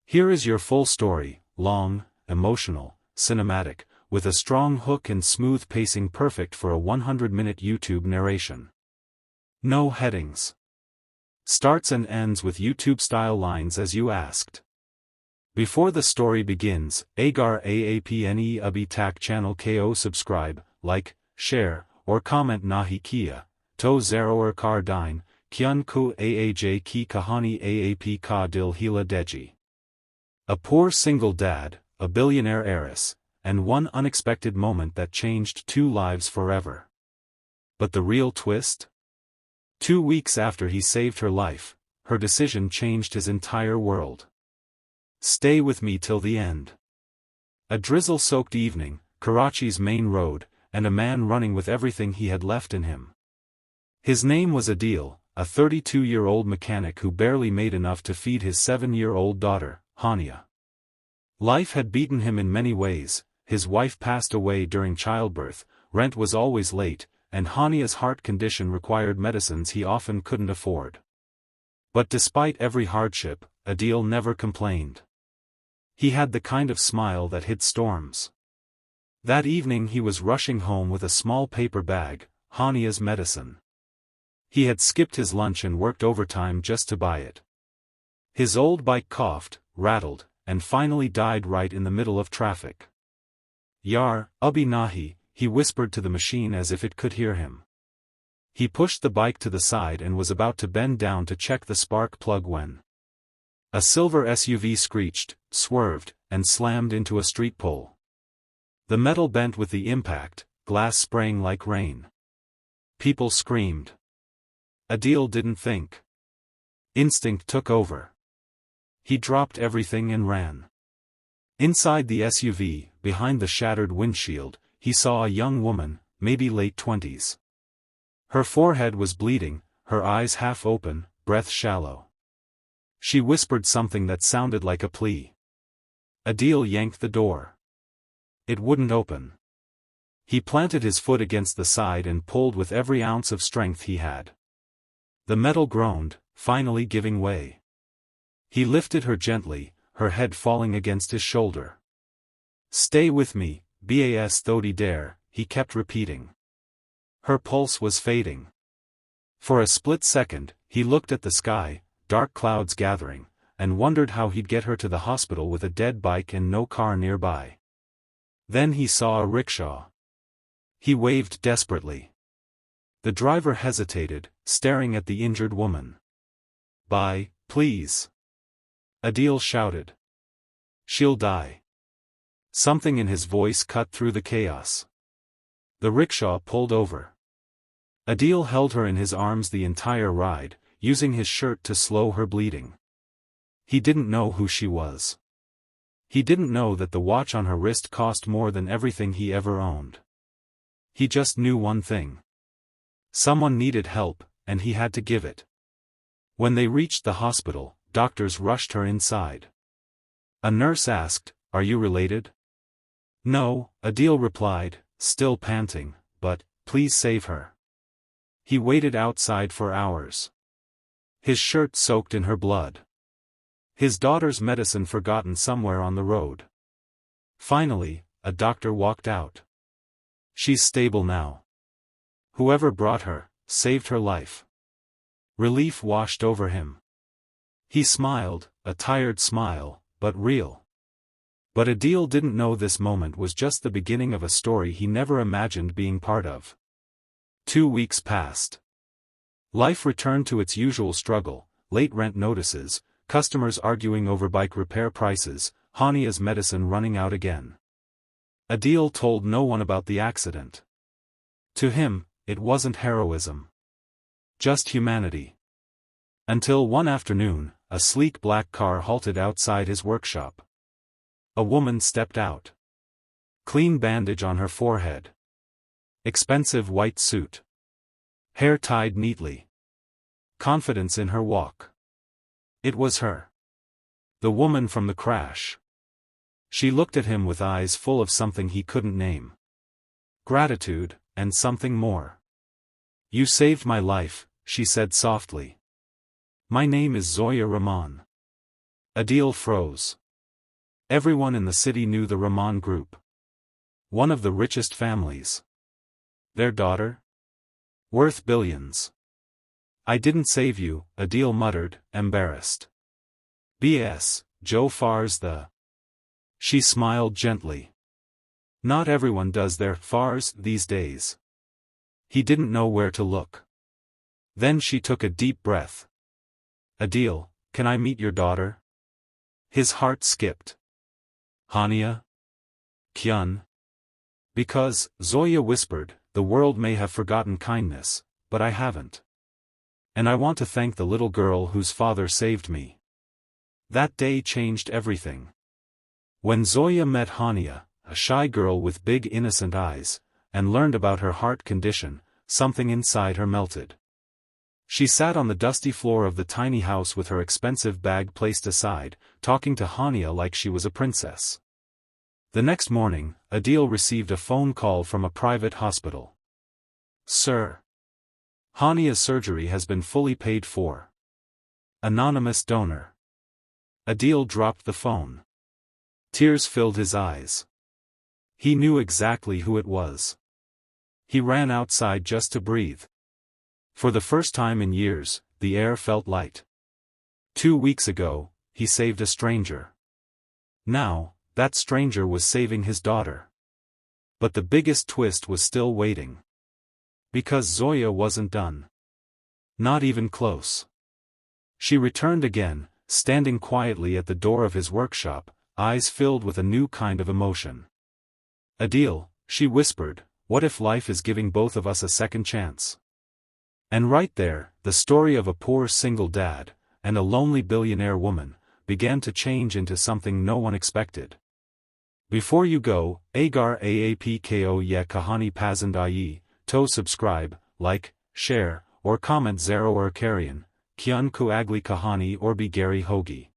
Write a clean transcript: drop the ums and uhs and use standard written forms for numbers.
Here is your full story, long, emotional, cinematic, with a strong hook and smooth pacing perfect for a 100-minute YouTube narration. No headings. Starts and ends with YouTube-style lines as you asked. Before the story begins, agar aapne abi tak channel ko subscribe, like, share, or comment nahi kia, to zeroer kar dine, kyun ku aaj ki kahani aap ka dil hila deji. A poor single dad, a billionaire heiress, and one unexpected moment that changed two lives forever. But the real twist? 2 weeks after he saved her life, her decision changed his entire world. Stay with me till the end. A drizzle-soaked evening, Karachi's main road, and a man running with everything he had left in him. His name was Adil, a 32-year-old mechanic who barely made enough to feed his 7-year-old daughter, Hania. Life had beaten him in many ways. His wife passed away during childbirth, rent was always late, and Hania's heart condition required medicines he often couldn't afford. But despite every hardship, Adil never complained. He had the kind of smile that hid storms. That evening he was rushing home with a small paper bag, Hania's medicine. He had skipped his lunch and worked overtime just to buy it. His old bike coughed, rattled, and finally died right in the middle of traffic. Yar, Abi Nahi, he whispered to the machine as if it could hear him. He pushed the bike to the side and was about to bend down to check the spark plug when a silver SUV screeched, swerved, and slammed into a street pole. The metal bent with the impact, glass spraying like rain. People screamed. Adil didn't think. Instinct took over. He dropped everything and ran. Inside the SUV, behind the shattered windshield, he saw a young woman, maybe late 20s. Her forehead was bleeding, her eyes half open, breath shallow. She whispered something that sounded like a plea. Adil yanked the door. It wouldn't open. He planted his foot against the side and pulled with every ounce of strength he had. The metal groaned, finally giving way. He lifted her gently, her head falling against his shoulder. Stay with me, Bas Thodi dare, he kept repeating. Her pulse was fading. For a split second, he looked at the sky, dark clouds gathering, and wondered how he'd get her to the hospital with a dead bike and no car nearby. Then he saw a rickshaw. He waved desperately. The driver hesitated, staring at the injured woman. Buy, please. Adil shouted. She'll die. Something in his voice cut through the chaos. The rickshaw pulled over. Adil held her in his arms the entire ride, using his shirt to slow her bleeding. He didn't know who she was. He didn't know that the watch on her wrist cost more than everything he ever owned. He just knew one thing. Someone needed help, and he had to give it. When they reached the hospital, doctors rushed her inside. A nurse asked, "Are you related?" "No," Adil replied, still panting, "but, please save her." He waited outside for hours. His shirt soaked in her blood. His daughter's medicine forgotten somewhere on the road. Finally, a doctor walked out. "She's stable now. Whoever brought her, saved her life." Relief washed over him. He smiled, a tired smile, but real. But Adil didn't know this moment was just the beginning of a story he never imagined being part of. 2 weeks passed. Life returned to its usual struggle, late rent notices, customers arguing over bike repair prices, Hania's medicine running out again. Adil told no one about the accident. To him, it wasn't heroism. Just humanity. Until one afternoon, a sleek black car halted outside his workshop. A woman stepped out. Clean bandage on her forehead. Expensive white suit. Hair tied neatly. Confidence in her walk. It was her. The woman from the crash. She looked at him with eyes full of something he couldn't name. Gratitude, and something more. "You saved my life," she said softly. "My name is Zoya Rahman." Adil froze. Everyone in the city knew the Rahman Group. One of the richest families. Their daughter? Worth billions. I didn't save you, Adil muttered, embarrassed. B.S., Joe Far's the... She smiled gently. Not everyone does their fars these days. He didn't know where to look. Then she took a deep breath. Adil, can I meet your daughter? His heart skipped. Hania? Kyun? Because, Zoya whispered, the world may have forgotten kindness, but I haven't. And I want to thank the little girl whose father saved me. That day changed everything. When Zoya met Hania, a shy girl with big innocent eyes, and learned about her heart condition, something inside her melted. She sat on the dusty floor of the tiny house with her expensive bag placed aside, talking to Hania like she was a princess. The next morning, Adil received a phone call from a private hospital. Sir. Hania's surgery has been fully paid for. Anonymous donor. Adil dropped the phone. Tears filled his eyes. He knew exactly who it was. He ran outside just to breathe. For the first time in years, the air felt light. 2 weeks ago, he saved a stranger. Now, that stranger was saving his daughter. But the biggest twist was still waiting. Because Zoya wasn't done. Not even close. She returned again, standing quietly at the door of his workshop, eyes filled with a new kind of emotion. Adil, she whispered, what if life is giving both of us a second chance? And right there, the story of a poor single dad, and a lonely billionaire woman, began to change into something no one expected. Before you go, agar aapko ye kahani pasand aayi, to subscribe, like, share, or comment zero or carrion, kyun ku agli kahani or be Gary Hoagie.